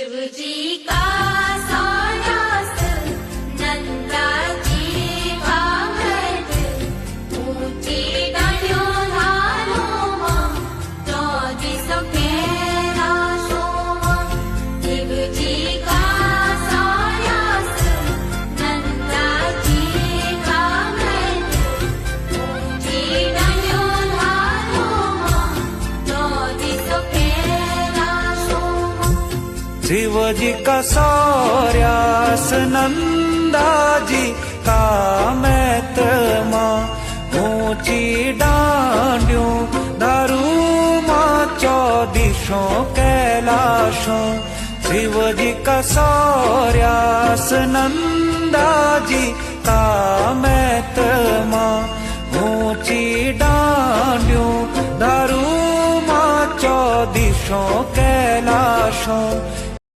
शिव जी का सायास नंदा जी भागत ऊंची डालियों धारों में चौदीसों कैलाशों में शिव जी का सायास नंदा जी भागत ऊंची डालियों धारों में चौदीसों कैलाशों में शिव जी का सौर्यास नंदा जी का मैत मां ऊंची डांडियों दारू मां चौदिशों कैलाशों। शिव जी का सौर्यास नंदा जी का मैत मां ऊंची डांडियों दारू मां चौदिशों कैलाशों।